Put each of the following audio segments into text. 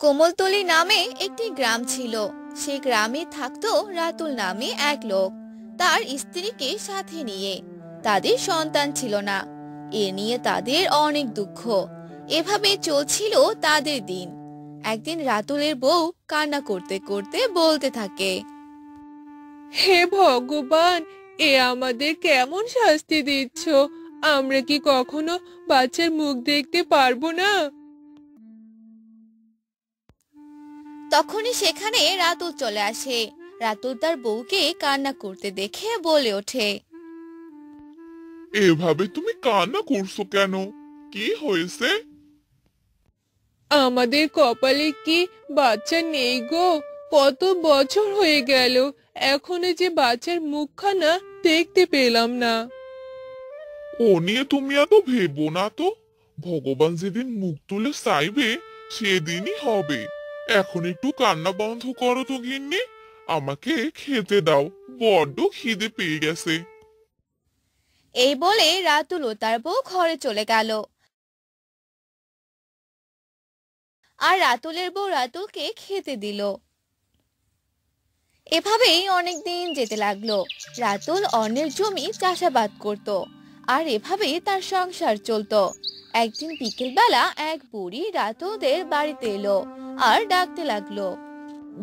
কোমলতলী নামে একটি গ্রাম ছিল। সেই গ্রামে থাকতো রাতুল নামে এক লোক, তার স্ত্রীকে সাথে নিয়ে। তাদের সন্তান ছিল না। এ নিয়ে তাদের অনেক দুঃখ। এভাবে চলছিল তাদের দিন। একদিন রাতুলের বউ কান্না করতে করতে বলতে থাকে, হে ভগবান, এ আমাদের কেমন শাস্তি দিচ্ছ? আমরা কি কখনো বাচ্চার মুখ দেখতে পারবো না? তখনই সেখানে রাতুল চলে আসে। রাতুল তার বউকে কান্না করতে দেখে বলে ওঠে, এভাবে তুমি কান্না করছো কেন? কি হয়েছে? আমাদের কপালে কি বাচ্চা নেই গো? কত বছর হয়ে গেল, এখনো যে বাচ্চার মুখখানা দেখতে পেলাম না। ও নিয়ে তুমি এত ভেবো না তো। ভগবান যেদিন মুখ তুলে চাইবে সেদিনই হবে। এখন একটু কান্না বন্ধ করো তো গিন্নি। আমাকে খেতে দাও, বড্ড খিদে পেয়ে গেছে। এই বলে রাতুল ও তার বউ ঘরে চলে গেল। আর রাতুলের বউ রাতুলকে খেতে দিল। এভাবেই অনেক দিন যেতে লাগলো। রাতুল অন্যের জমি চাষাবাদ করত, আর এভাবেই তার সংসার চলতো। একদিন বিকেল বেলা এক বুড়ি রাতুলদের বাড়িতে এলো আর ডাকতে লাগলো,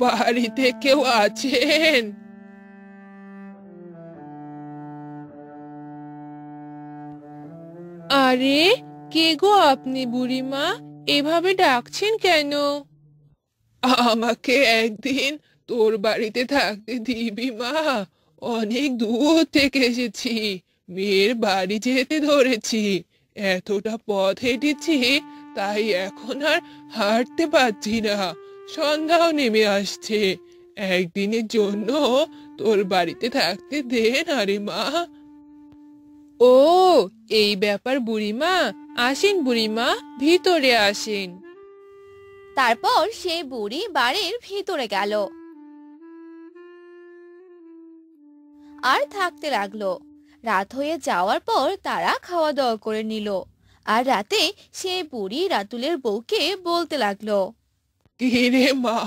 বাড়িতে কেউ আছেন? আরে, কে গো আপনি বুড়িমা? এভাবে ডাকছেন কেন? আমাকে একদিন তোর বাড়িতে থাকতে দিবি মা? অনেক দূর থেকে এসেছি, মেয়ের বাড়ি যেতে ধরেছি। এতটা পথ হেঁটেছি, তাই এখন আর হাঁটতে পারছি না। সন্ধ্যাও নেমে আসছে। একদিনের জন্য তোর বাড়িতে থাকতে দে না রে মা। ও, এই ব্যাপার বুড়িমা। আসেন বুড়িমা, ভিতরে আসেন। তারপর সেই বুড়ি বাড়ির ভিতরে গেল আর থাকতে লাগলো। রাত হয়ে যাওয়ার পর তারা খাওয়া দাওয়া করে নিল। আর রাতে সেই বুড়ি রাতুলের বউকে বলতে লাগলো, কি রে মা,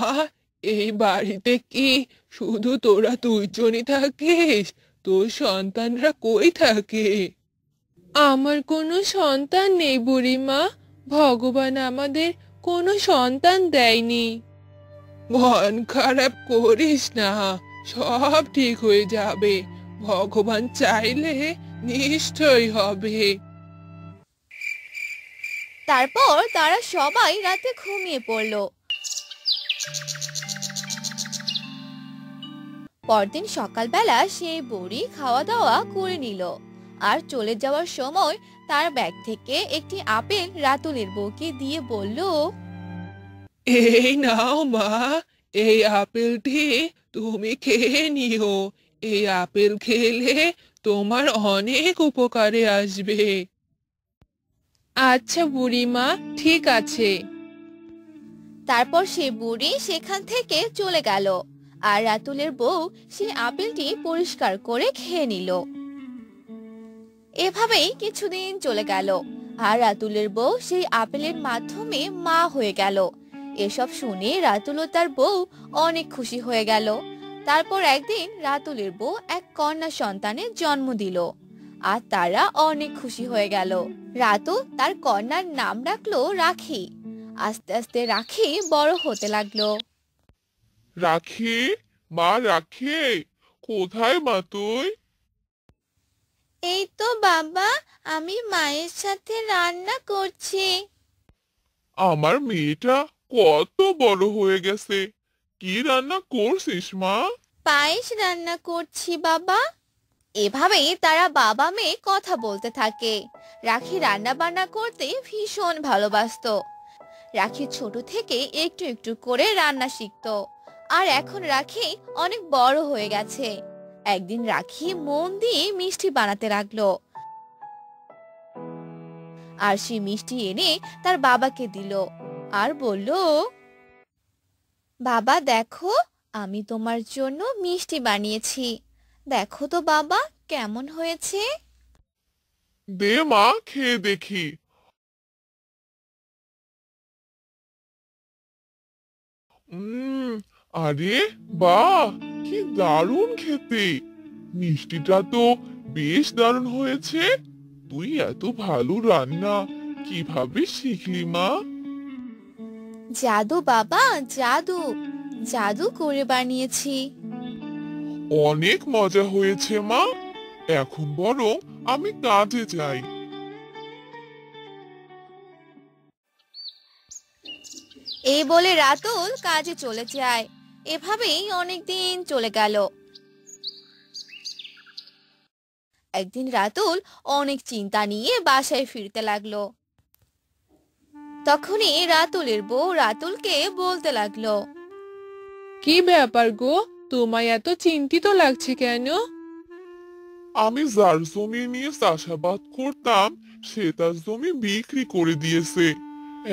এই বাড়িতে কি শুধু তোরা দুইজনই থাকিস? তোর সন্তানরা কই থাকে? আমার কোনো সন্তান নেই বুড়িমা। ভগবান আমাদের কোনো সন্তান দেয়নি। মন খারাপ করিস না, সব ঠিক হয়ে যাবে। ভগবান চাইলে নিশ্চয়ই হবে। তারপর তারা সবাই রাতে ঘুমিয়ে পড়ল। পরদিন সকালবেলা সেই বুড়ি খাওয়া দাওয়া করে নিল। আর চলে যাওয়ার সময় তার ব্যাগ থেকে একটি আপেল রাতুলের বউকে দিয়ে বলল, এই নাও মা, এই আপেলটি তুমি খেয়ে নিও। এই আপেল খেলে তোমার অনেক উপকারে আসবে। আচ্ছা বুড়িমা, ঠিক আছে। তারপর সে বুড়ি সেখান থেকে চলে গেল। আর রাতুলের বউ সেই আপেলটি পরিষ্কার করে খেয়ে নিল। এভাবেই কিছুদিন চলে গেল। আর রাতুলের বউ সেই আপেলের মাধ্যমে মা হয়ে গেল। এসব শুনে রাতুল ও তার বউ অনেক খুশি হয়ে গেল। তারপর একদিন রাতুলের বউ এক কন্যা সন্তানের জন্ম দিল। আর তারা অনেক খুশি হয়ে গেল। রাতুল তার কন্যার নাম রাখলো রাখি। আস্তে আস্তে রাখি বড় হতে লাগলো। রাখি, মা রাখি, কোথায় মা তুই? এই তো বাবা, আমি মায়ের সাথে রান্না করছি। আমার মেয়েটা কত বড় হয়ে গেছে। কি রান্না করছিস মা? পায়েস রান্না করছি বাবা। এভাবেই তারা বাবা মেয়ে কথা বলতে থাকে। রাখি রান্না বান্না করতে ভীষণ ভালোবাসতো। রাখি ছোট থেকে একটু একটু করে রান্না শিখতো। আর এখন রাখি অনেক বড় হয়ে গেছে। একদিন রাখি মন দিয়ে মিষ্টি বানাতে লাগলো। আর সে মিষ্টি এনে তার বাবাকে দিল। আর বলল, বাবা দেখো, আমি তোমার জন্য মিষ্টি বানিয়েছি। দেখো তো বাবা, কেমন হয়েছে। দে মা, খেয়ে দেখি। উম আরে বাহ, কি দারুণ খেতে! মিষ্টিটা তো বেশ দারুণ হয়েছে। তুই এত ভালো রান্না কিভাবে শিখলি মা? জাদু বাবা, জাদু। জাদু করে বানিয়েছি। অনেক মজা হয়েছে মা। এখন বরং আমি কাজে যাই। এই বলে রাতুল কাজে চলে যায়। এভাবেই অনেক দিন চলে গেল। একদিন রাতুল অনেক চিন্তা নিয়ে বাসায় ফিরতে লাগলো। তখনই রাতুলের বউ রাতুলকে বলতে লাগলো। কি ব্যাপার গো, তোমায় এত চিন্তিত লাগছে কেন? আমি যার জমি নিয়ে চাষাবাদ করতাম সে তার জমি বিক্রি করে দিয়েছে।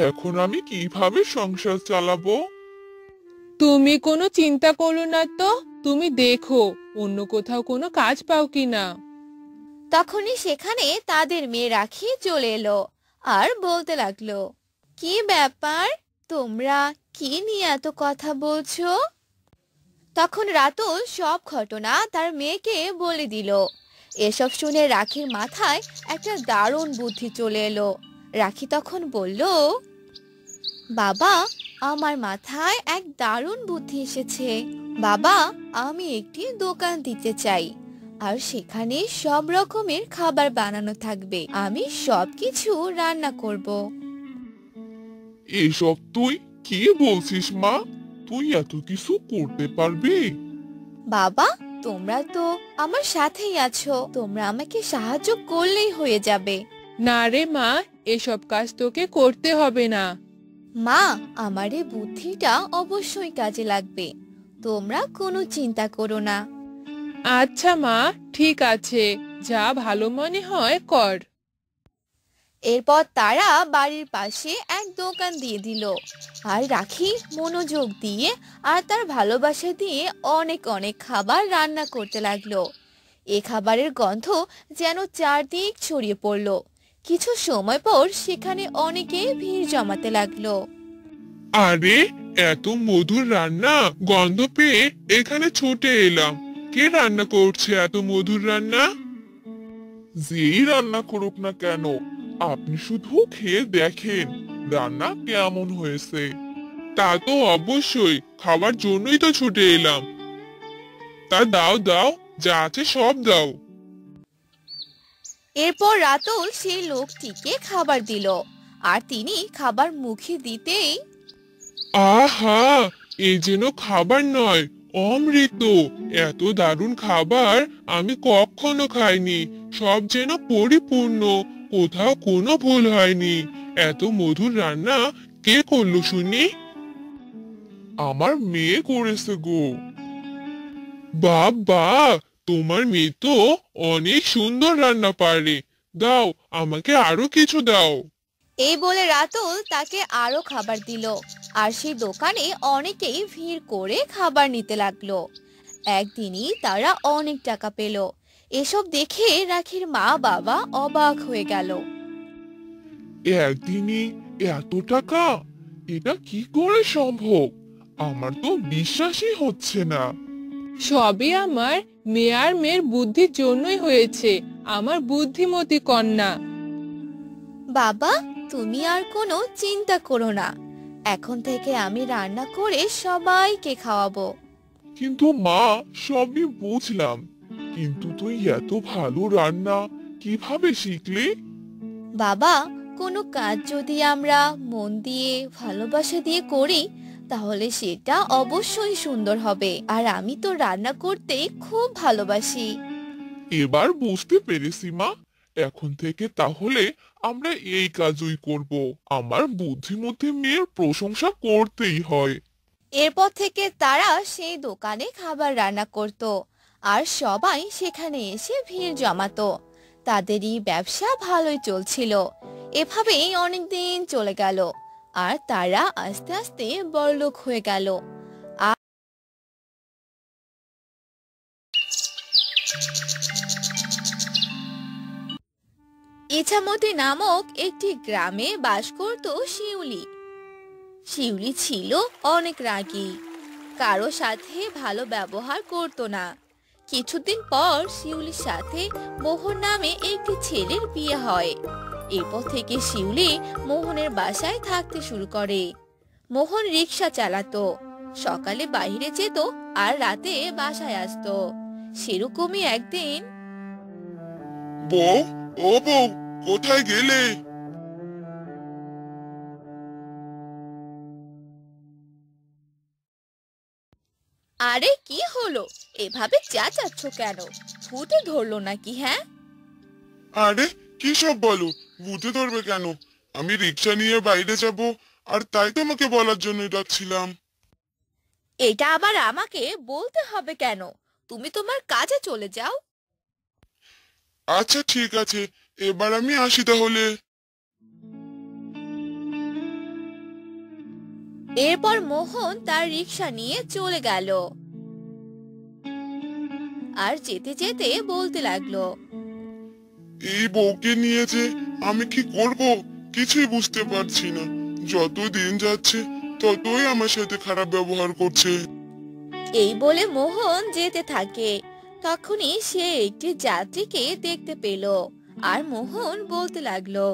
এখন আমি কিভাবে সংসার চালাবো? তুমি কোনো চিন্তা করো না তো, তুমি দেখো অন্য কোথাও কোনো কাজ পাও কিনা। তখনই সেখানে তাদের মেয়ে রাখি চলে এলো আর বলতে লাগলো, কি ব্যাপার, তোমরা কি নিয়ে এত কথা বলছো? তখন রাতুল সব ঘটনা তার মেয়েকে বলে দিল। এসব শুনে রাখির মাথায় একটা দারুণ বুদ্ধি চলে এলো। রাখি তখন বলল, বাবা, আমার মাথায় এক দারুণ বুদ্ধি এসেছে। বাবা, আমি একটি দোকান দিতে চাই, আর সেখানে সব রকমের খাবার বানানো থাকবে। আমি সবকিছু রান্না করব। এসব তুই কি বলছিস মা? তুই এত কিছু করতে পারবি? বাবা, তোমরা তো আমার সাথেই আছো, তোমরা আমাকে সাহায্য করলেই হয়ে যাবে। না রে মা, এসব কাজ তোকে করতে হবে না। মা, আমার এই বুদ্ধিটা অবশ্যই কাজে লাগবে, তোমরা কোনো চিন্তা করো না। আচ্ছা মা, ঠিক আছে, যা ভালো মনে হয় কর। এরপর তারা বাড়ির পাশে এক দোকান দিয়ে দিল। আর রাখি মনোযোগ দিয়ে আর তার ভালোবাসা দিয়ে অনেক অনেক খাবার রান্না করতে লাগলো। এ খাবারের গন্ধ যেন চারদিক ছড়িয়ে পড়লো। কিছু সময় পর সেখানে অনেকে ভিড় জমাতে লাগলো। আরে, এত মধুর রান্না গন্ধ পেয়ে এখানে ছুটে এলাম। কে রান্না করছে এত মধুর রান্না? যেই রান্না করুক না কেন, আপনি শুধু খেয়ে দেখেন রান্না কেমন হয়েছে। তা তো অবশ্যই, খাবার জন্যই তো ছুটে এলাম। তা দাও দাও, যা আছে সব দাও। এরপর রাতুল সেই লোকটিকে খাবার দিল। আর তিনি খাবার মুখে দিতেই আহা, এ যেন খাবার নয়, অমৃত! এত দারুণ খাবার আমি কখনো খাইনি। সব যেন পরিপূর্ণ, কোথাও কোনো ভুল হয়নি। এত মধুর রান্না কে করলো শুনি? আমার মেয়ে করেছে গো। বাবা, তোমার মেয়ে তো অনেক সুন্দর রান্না পারে। দাও, আমাকে আরো কিছু দাও। এই বলে রাতুল তাকে আরো খাবার দিল। আর সেই দোকানে অনেকেই ভিড় করে খাবার নিতে লাগলো। একদিনই তারা অনেক টাকা পেল। এসব দেখে রাখির মা বাবা অবাক হয়ে গেল। একদিনই এত টাকা? এটা কি করে সম্ভব? আমার তো বিশ্বাসই হচ্ছে না। সবই আমার মেয়ে আর মেয়ের বুদ্ধির জন্যই হয়েছে, আমার বুদ্ধিমতী কন্যা। বাবা, তুমি আর কোনো চিন্তা করো না, এখন থেকে আমি রান্না করে সবাইকে খাওয়াবো। কিন্তু মা, সবই বুঝলাম, কিন্তু তুই এত ভালো রান্না কিভাবে শিখলি? বাবা, কোনো কাজ যদি আমরা মন দিয়ে ভালোবাসা দিয়ে করি তাহলে সেটা অবশ্যই সুন্দর হবে। আর আমি তো রান্না করতে খুব ভালোবাসি। এবার বুঝতে পেরেছি মা। এখন থেকে তাহলে আমরা এই কাজই করব। আমার বুদ্ধিমতী মেয়ের প্রশংসা করতেই হয়। এরপর থেকে তারা সেই দোকানে খাবার রান্না করত। আর সবাই সেখানে এসে ভিড় জমাতো। তাদেরই ব্যবসা ভালোই চলছিল। এভাবেই অনেক দিন চলে গেল। আর তারা আস্তে আস্তে বড়লোক হয়ে গেল। আর ইছামতি নামক একটি গ্রামে বাস করত শিউলি। শিউলি ছিল অনেক রাগী, কারো সাথে ভালো ব্যবহার করতো না। কিছুদিন পর শিউলির সাথে মোহন নামে একটি ছেলের বিয়ে হয়। এরপর থেকে শিউলি মোহনের বাসায় থাকতে শুরু করে। মোহন রিক্সা চালাতো, সকালে বাইরে যেত আর রাতে বাসায় আসতো। সেরকমই একদিন বউ, ও বউ, কোথায় গেলে? আরে কি হলো, এভাবে চেঁচাচ্ছ কেন? ভূতে ধরলো নাকি? হ্যাঁ, আরে কি সব বলো? ভূতে ধরবে কেন? আমি রিক্সা নিয়ে বাইরে যাব, আর তাই তোমাকে বলার জন্য ডাকছিলাম। এটা আবার আমাকে বলতে হবে কেন? তুমি তোমার কাজে চলে যাও। আচ্ছা ঠিক আছে, এবার আমি আসি তাহলে। এরপর মোহন তার রিক্সা নিয়ে চলে গেল আর যেতে যেতে বলতে লাগলো, এই বউকে নিয়ে যে আমি কি করব কিছুই বুঝতে পারছি না। যত দিন যাচ্ছে ততই আমার সাথে খারাপ ব্যবহার করছে। এই বলে মোহন যেতে থাকে। তখনই সে একটি যাত্রীকে দেখতে পেল আর মোহন বলতে লাগলো,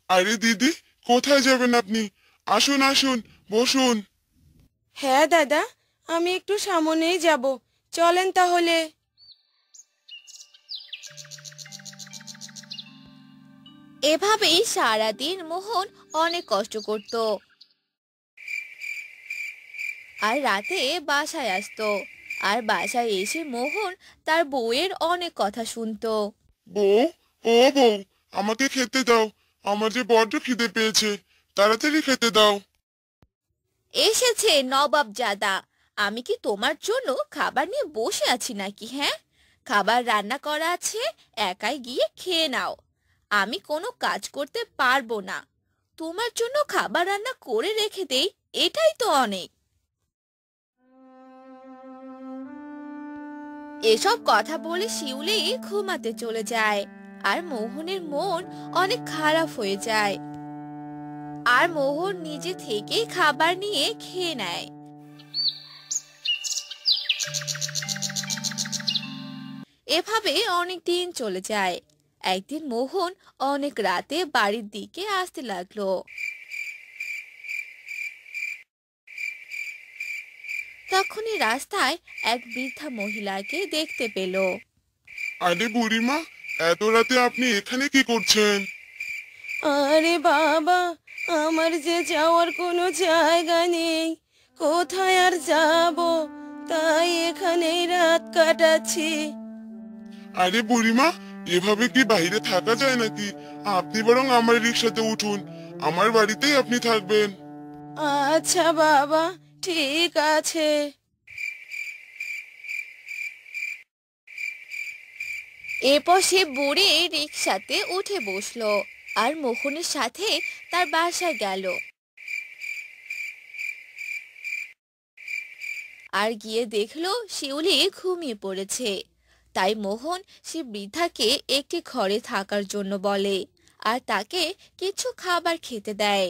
আরে দিদি, কোথায় যাবেন আপনি? আসুন আসুন, বসুন। হ্যাঁ দাদা, আমি একটু সামনেই যাব, চলেন তাহলে। এভাবেই সারাদিন মোহন অনেক কষ্ট করত আর রাতে বাসায় আসতো। আর বাসায় এসে মোহন তার বউয়ের অনেক কথা শুনতো। বউ, ও বউ, আমাকে খেতে দাও। আমার যে বড্ড খিদে পেয়েছে, তাড়াতাড়ি খেতে দাও। এসেছে নবাবজাদা, আমি কি তোমার জন্য খাবার নিয়ে বসে আছি নাকি? হ্যাঁ, খাবার রান্না করা আছে, একাই গিয়ে খেয়ে নাও। আমি কোনো কাজ করতে পারবো না, তোমার জন্য খাবার রান্না করে রেখে দেই, এটাই তো অনেক। এসব কথা বলে শিউলি ঘুমাতে চলে যায় আর মোহনের মন অনেক খারাপ হয়ে যায়। আর মোহন নিজে থেকেই খাবার নিয়ে খেয়ে নেয়। এভাবে অনেক দিন চলে যায়। একদিন মোহন অনেক রাতে বাড়ির দিকে আসতে লাগলো। তখনই রাস্তায় এক বৃদ্ধা মহিলাকে দেখতে পেল। আরে বুড়িমা, এত রাতে আপনি এখানে কি করছেন? আরে বাবা, আমার যে যাওয়ার কোনো জায়গা নেই, কোথায় আর যাব, তাই এখানেই রাত কাটাচ্ছি। আরে বুড়িমা, এভাবে কি বাইরে থাকা যায় নাকি? আপনি বরং আমার রিক্সাতে উঠুন, আমার বাড়িতেই আপনি থাকবেন। আচ্ছা বাবা, ঠিক আছে। এরপর সে বুড়ি রিকশাতে উঠে বসলো আর মোহনের সাথে তার বাসায় গেল। আর গিয়ে দেখলো শিউলি ঘুমিয়ে পড়েছে। তাই মোহন সে বৃদ্ধাকে একটি ঘরে থাকার জন্য বলে আর তাকে কিছু খাবার খেতে দেয়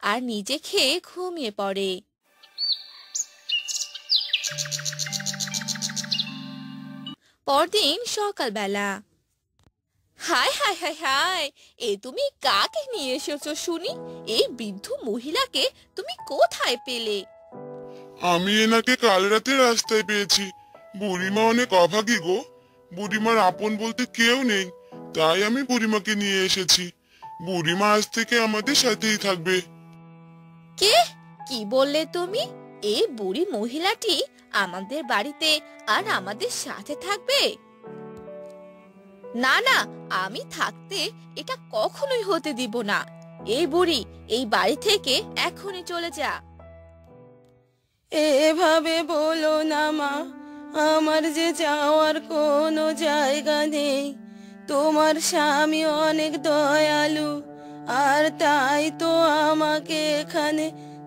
আর নিজে খেয়ে ঘুমিয়ে পড়ে। পরদিন সকালবেলা, হায় হায় হায় হায়, এ তুমি কাকে নিয়ে এসেছো শুনি? এই বৃদ্ধ মহিলাকে তুমি কোথায় পেলে? আমি এনাকে কাল রাতে রাস্তায় পেয়েছি। বুড়িমা অনেক অভাগী গো। বুড়িমার আপন বলতে কেউ নেই, তাই আমি বুড়িমাকে নিয়ে এসেছি। বুড়িমা আজ থেকে আমাদের সাথেই থাকবে। কে? কি বললে তুমি? এই বুড়ি মহিলাটি আমাদের বাড়িতে আর আমাদের সাথে থাকবে? না না, আমি থাকতে এটা কখনোই হতে দিব না। এই বুড়ি, এই বাড়ি থেকে এখনই চলে যা। এভাবে বলো না মা, আমার যে যাওয়ার কোনো জায়গা নেই। তোমার স্বামী অনেক দয়ালু, আর তাই তো আমাকে এখানে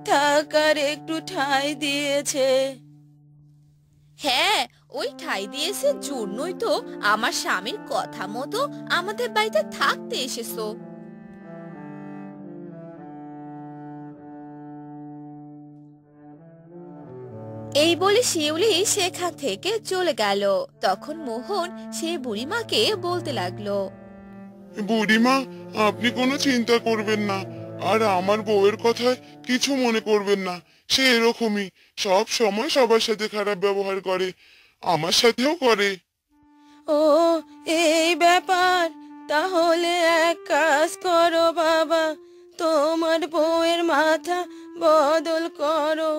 থাকার একটু ঠাঁই দিয়েছে। হ্যাঁ, ওই ঠাঁই দিয়েছে জন্যই তো আমার স্বামীর কথা মতো আমাদের বাড়িতে থাকতে এসেছো। এই বলে শিউলি সেখান থেকে চলে গেল। তখন মোহন সেই বুড়িমাকে বলতে লাগলো, বুড়িমা, আপনি কোনো চিন্তা করবেন না, আর আমার বউয়ের কথায় কিছু মনে করবেন না। সে এরকমই, সব সময় সবার সাথে খারাপ ব্যবহার করে, আমার সাথেও করে। ও, এই ব্যাপার। তাহলে এক কাজ করো বাবা, তোমার বউয়ের মাথা বদল করো,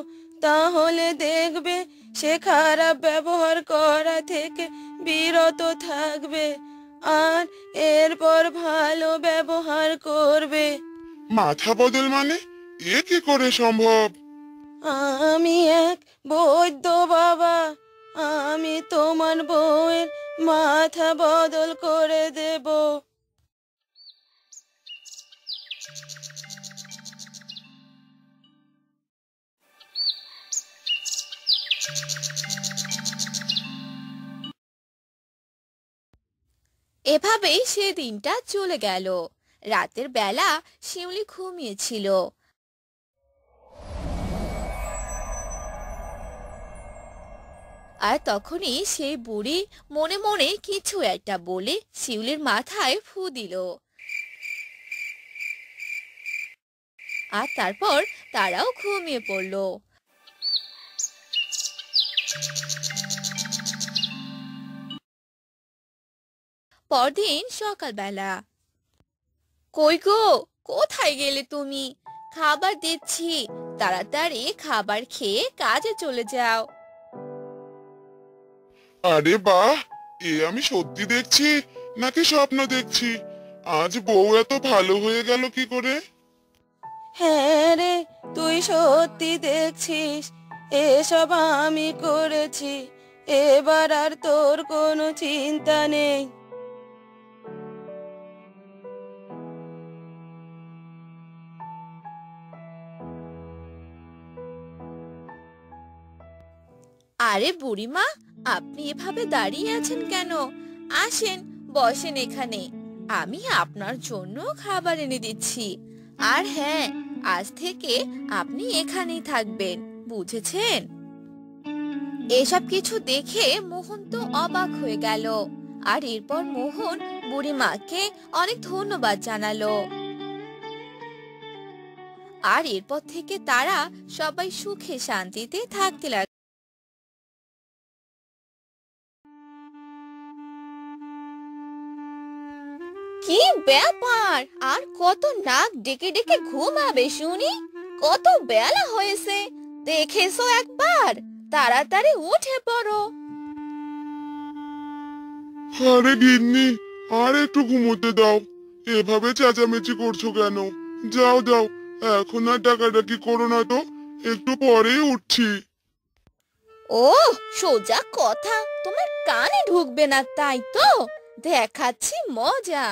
তাহলে দেখবে সে খারাপ ব্যবহার করা থেকে বিরত থাকবে আর এরপর ভালো ব্যবহার করবে। মাথা বদল মানে? এ কি করে সম্ভব? আমি এক বৈদ্য বাবা, আমি তোমার বউয়ের মাথা বদল করে দেব। এভাবেই সে দিনটা চলে গেল। রাতের বেলা শিউলি ঘুমিয়েছিল। আর তখনই সেই বুড়ি মনে মনে কিছু একটা বলে শিউলির মাথায় ফু দিল। আর তারপর তারাও ঘুমিয়ে পড়ল। পরদিন সকালবেলা, কই গো, কোথায় গেলে তুমি? খাবার দিচ্ছি, তাড়াতাড়ি খাবার খেয়ে কাজে চলে যাও। আরে বাহ, এ আমি সত্যি দেখছি নাকি স্বপ্ন দেখছি? আজ বউ এত ভালো হয়ে গেল কি করে? হ্যাঁ রে, তুই সত্যি দেখছিস, এসব আমি করেছি, এবার আর তোর কোনো চিন্তা নেই। আরে বুড়িমা, আপনি এভাবে দাঁড়িয়ে আছেন কেন? আসেন, বসেন এখানে, আমি আপনার জন্য খাবার এনে দিচ্ছি। আর হ্যাঁ, আজ থেকে আপনি এখানেই থাকবেন, বুঝেছেন? এসব কিছু দেখে মোহন তো অবাক হয়ে গেল। আর এরপর মোহন বুড়িমাকে অনেক ধন্যবাদ জানালো। আর এরপর থেকে তারা সবাই সুখে শান্তিতে থাকতে লাগলো। কি ব্যাপার, আর কত নাক ডেকে ডেকে ঘুমাবে শুনি? কত বেলা হয়েছে, দেখেছো একবার? তাড়াতাড়ি উঠে পড়ো। আরে গিন্নি, আর একটু ঘুমোতে দাও, এভাবে চেঁচামেচি করছো কেন? যাও যাও, এখন আর ডাকাডাকি করো না তো, একটু পরেই উঠছি। ও, সোজা কথা তোমার কানে ঢুকবে না তাই তো? দেখাচ্ছি মজা।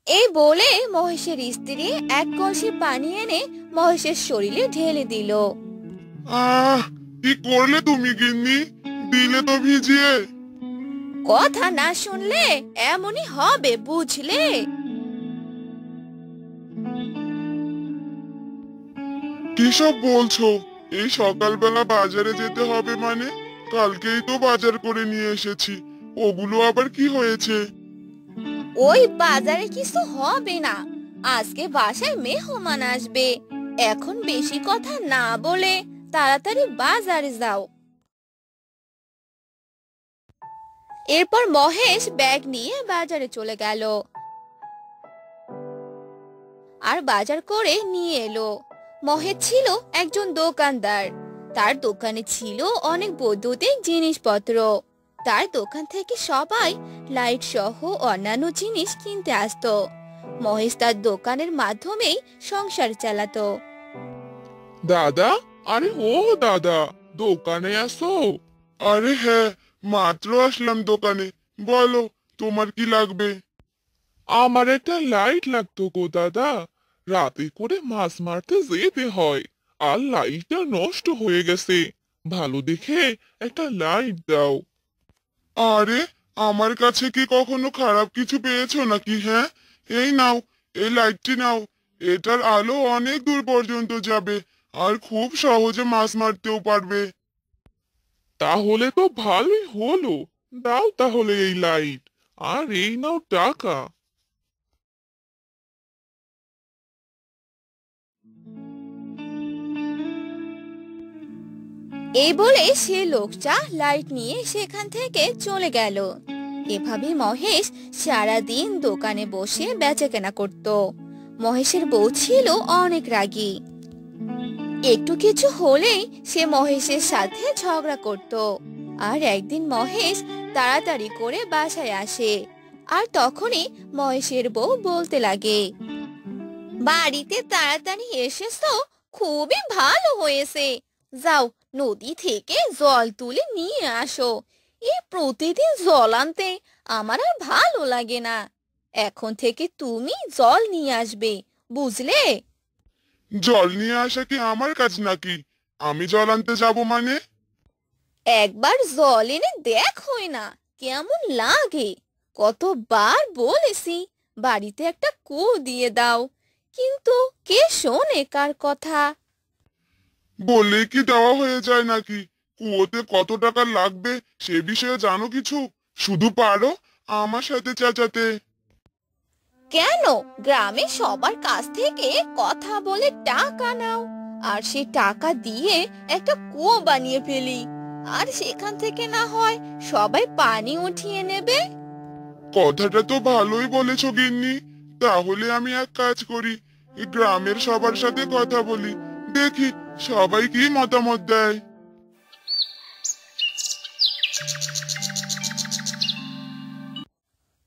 এই বলে মহেশের স্ত্রী এক কলসি পানি এনে মহেশের শরীরে ঢেলে দিল। আহ, কি করলে তুমি গিন্নি? দিলে তো ভিজিয়ে। কথা না শুনলে এমনই হবে, বুঝলে? কি সব বলছো? এই সকালবেলা বাজারে যেতে হবে মানে? কালকেই তো বাজার করে নিয়ে এসেছি, ওগুলো আবার কি হয়েছে? ওই বাজারে কিছু হবে না, আজকে বাসায় মেহমান আসবে। এখন বেশি কথা না বলে তাড়াতাড়ি বাজারে যাও। এরপর মহেশ ব্যাগ নিয়ে বাজারে চলে গেল আর বাজার করে নিয়ে এলো। মহেশ ছিল একজন দোকানদার। তার দোকানে ছিল অনেক বৈদ্যুতিক জিনিসপত্র। তার দোকান থেকে সবাই লাইট সহ অন্যান্য জিনিস কিনতে আসতো। মহেশ তার দোকানের মাধ্যমেই সংসার চালাতো। দাদা, আরে ও দাদা, দোকানে আসো। আরে হ্যাঁ, মাত্র আসলাম দোকানে, বলো তোমার কি লাগবে? আমার একটা লাইট লাগতো গো দাদা, রাতে করে মাছ মারতে যেতে হয়, আর লাইটটা নষ্ট হয়ে গেছে, ভালো দেখে একটা লাইট দাও। আরে, আমার কাছে কি কখনো খারাপ কিছু পেয়েছো নাকি? হ্যাঁ, এই নাও, এই লাইটটি নাও, এটার আলো অনেক দূর পর্যন্ত যাবে, আর খুব সহজে মাছ মারতেও পারবে। তাহলে তো ভালোই হলো। দাও তাহলে এই লাইট, আর এই নাও টাকা। এই বলে সে লোকটা লাইট নিয়ে সেখান থেকে চলে গেল। এভাবে মহেশ সারাদিন দোকানে বসে বেচাকেনা করত। মহেশের বউ ছিল অনেক রাগী। একটু কিছু হলেই সে মহেশের সাথে ঝগড়া করত। আর একদিন মহেশ তাড়াতাড়ি করে বাসায় আসে, আর তখনই মহেশের বউ বলতে লাগে, বাড়িতে তাড়াতাড়ি এসেছো, খুবই ভালো হয়েছে। যাও, নদী থেকে জল তুলে নিয়ে আসো। এই প্রতিদিন জল আনতে আমার আর ভালো লাগে না। এখন থেকে তুমি জল নিয়ে আসবে, বুঝলে? জল নিয়ে আসা কি আমার কাজ নাকি? আমি জল আনতে যাব মানে? একবার জল এনে দেখোই না কেমন লাগে। কতবার বলেছি বাড়িতে একটা কুয়ো দিয়ে দাও, কিন্তু কে শোনে কার কথা? বললে কি দেওয়া হয়ে যায় নাকি? কুয়োতে কত টাকা লাগবে সে বিষয়ে জানো কিছু? শুধু পারো আমার সাথে চেঁচাতে। কেন গ্রামে সবার কাছ থেকে কথা বলে টাকা নাও, আর সেই টাকা দিয়ে একটা কুয়ো বানিয়ে ফেলি, আর সেখান থেকে না হয় সবাই পানি উঠিয়ে নেবে। কথাটা তো ভালোই বলেছো গিন্নি। তাহলে আমি এক কাজ করি, এই গ্রামের সবার সাথে কথা বলি, দেখি সবাই কি মতামত দেয়।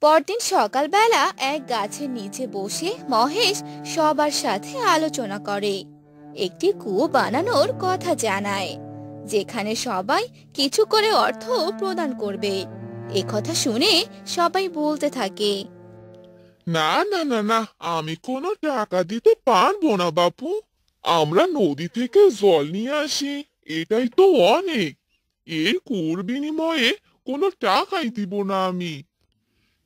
পরদিন সকালবেলা এক গাছের নিচে বসে মহেশ সবার সাথে আলোচনা করে। একটি কুয়ো বানানোর কথা জানায়, যেখানে সবাই কিছু করে অর্থ প্রদান করবে। এ কথা শুনে সবাই বলতে থাকে, না না না না, আমি কোনো টাকা দিতে পারবো না বাপু। আমরা নদী থেকে জল নিয়ে আসি, এটাই তো অনেক। এর কুয়োর বিনিময়ে কোনো টাকাই দিব না আমি।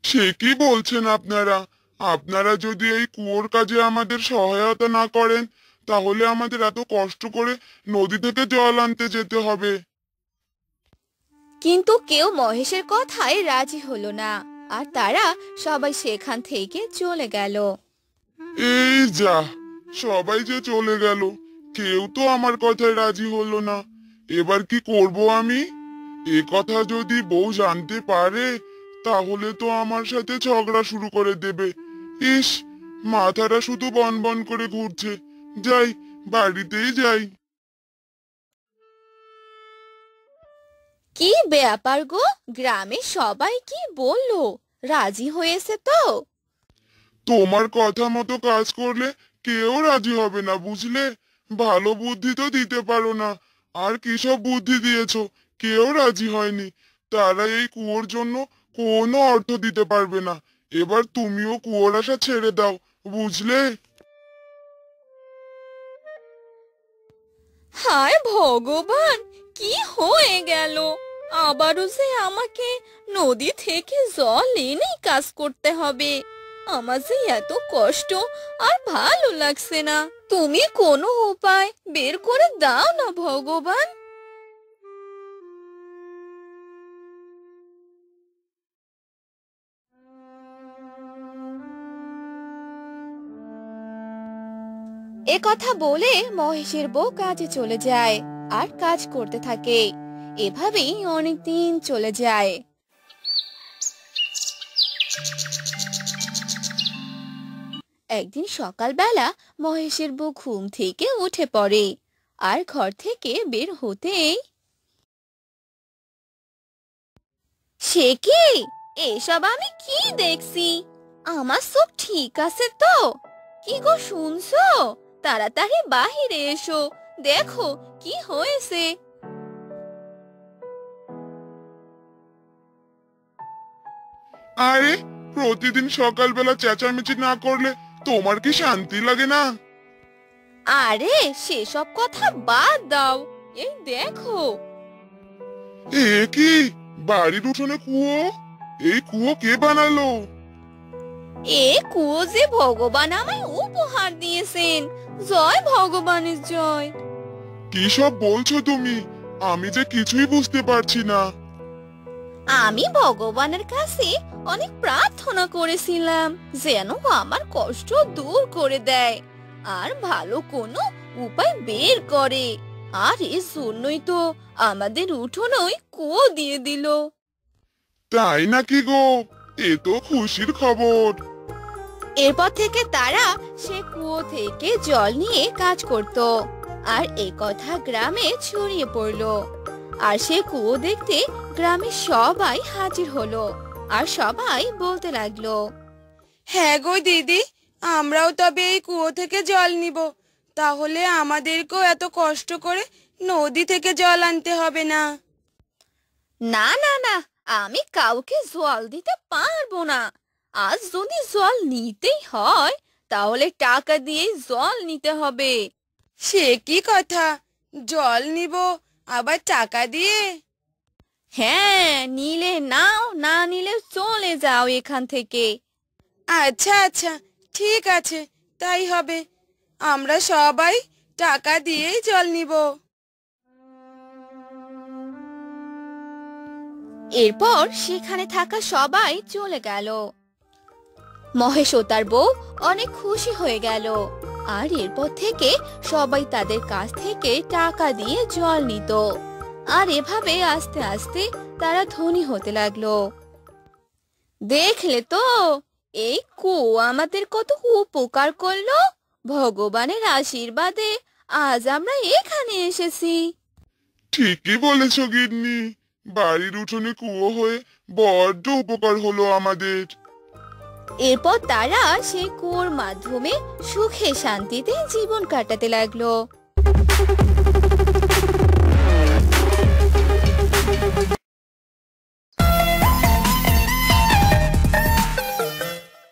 সে কি বলছেন আপনারা? আপনারা যদি এই কুয়োর কাজে আমাদের সহায়তা না করেন, তাহলে আমাদের এত কষ্ট করে নদী থেকে জল আনতে যেতে হবে। কিন্তু কেউ মহেশের কথায় রাজি হলো না, আর তারা সবাই সেখান থেকে চলে গেল। এই যা, সবাই যে চলে গেল, কেউ তো আমার কথায় রাজি হলো না। এবার কি করব আমি? এ কথা যদি বউ জানতে পারে, তাহলে তো আমার সাথে ঝগড়া শুরু করে দেবে। ইস, মাথাটা শুধু বন বন করে ঘুরছে। যাই, বাড়িতেই যাই। কি ব্যাপার গো, গ্রামে সবাই কি বললো? রাজি হয়েছে তো? তোমার কথা মতো কাজ করলে কেউ রাজি হবে না, বুঝলে? ভালো বুদ্ধি তো দিতে পারো না, আর কি সব বুদ্ধি দিয়েছো, কেউ রাজি হয়নি। তারা এই কুয়োর জন্য কোনো অর্থ দিতে পারবে না। এবার তুমিও কুয়োর আশা ছেড়ে দাও, বুঝলে? হায় ভগবান, কি হয়ে গেল? আবারও যে আমাকে নদী থেকে জল এনে কাজ করতে হবে। আমার যে এত কষ্ট আর ভালো লাগছে না। তুমি কোনো উপায় বের করে দাও না ভগবান। এ কথা বলে মহেশের বউ কাজে চলে যায়, আর কাজ করতে থাকে। এভাবেই অনেক দিন চলে যায়। একদিন সকালবেলা মহেশের বউ ঘুম থেকে উঠে পড়ে, আর ঘর থেকে বের হতেই, সে কি? এসব আমি কি দেখছি? আমার সব ঠিক আছে তো? কি গো শুনছো? তাড়াতাড়ি বাহিরে এসো, দেখো কি হয়েছে। আরে, প্রতিদিন সকালবেলা চেঁচামেচি না করলে তোমার কি শান্তি লাগে না? আরে সেসব কথা বাদ দাও, এই দেখো। এ কি? বাড়ির উঠোনে কুয়ো? এই কুয়ো কে বানালো? এ কুয়ো যে ভগবান আমায় উপহার দিয়েছেন। জয় ভগবানের জয়। কি সব বলছো তুমি? আমি যে কিছুই বুঝতে পারছি না। আমি ভগবানের কাছে অনেক প্রার্থনা করেছিলাম যেন আমার কষ্ট দূর করে দেয় আর ভালো কোনো উপায় বের করে। আর এর জন্যই তো আমাদের উঠোনই কুয়ো দিয়ে দিল। তাই নাকি গো? এ তো খুশির খবর। এরপর থেকে তারা সে কুয়ো থেকে জল নিয়ে কাজ করত আর এই কথা গ্রামে ছড়িয়ে পড়লো। আর সে কুয়ো দেখতে গ্রামের সবাই হাজির হলো আর সবাই বলতে লাগলো, হ্যাঁ গো দিদি, আমরাও তবে এই কুয়ো থেকে জল নিব। তাহলে আমাদেরকেও এত কষ্ট করে নদী থেকে জল আনতে হবে না। না না না, আমি কাউকে জল দিতে পারবো না। আজ যদি জল নিতেই হয় তাহলে টাকা দিয়ে জল নিতে হবে। সে কি কথা, জল নিব আবার টাকা দিয়ে? হ্যাঁ, নিলে নাও, না নিলে চলে যাও এখান থেকে। আচ্ছা আচ্ছা, ঠিক আছে, তাই হবে। আমরা সবাই টাকা দিয়েই জল নিব। এরপর সেখানে থাকা সবাই চলে গেল। মহেশ ও তার বউ অনেক খুশি হয়ে গেল আর এরপর থেকে সবাই তাদের কাছ থেকে টাকা দিয়ে জল নিত। আর এভাবে আস্তে আস্তে তারা ধনী হতে লাগলো। দেখলে তো, এই কুয়ো আমাদের কত উপকার করলো। ভগবানের আশীর্বাদে আজ আমরা এখানে এসেছি। ঠিকই বলেছ গিন্নি, বাড়ির উঠোনে কুয়ো হয়ে বড্ড উপকার হলো আমাদের। এরপর তারা সেই কুয়োর মাধ্যমে সুখে শান্তিতে জীবন কাটাতে লাগলো।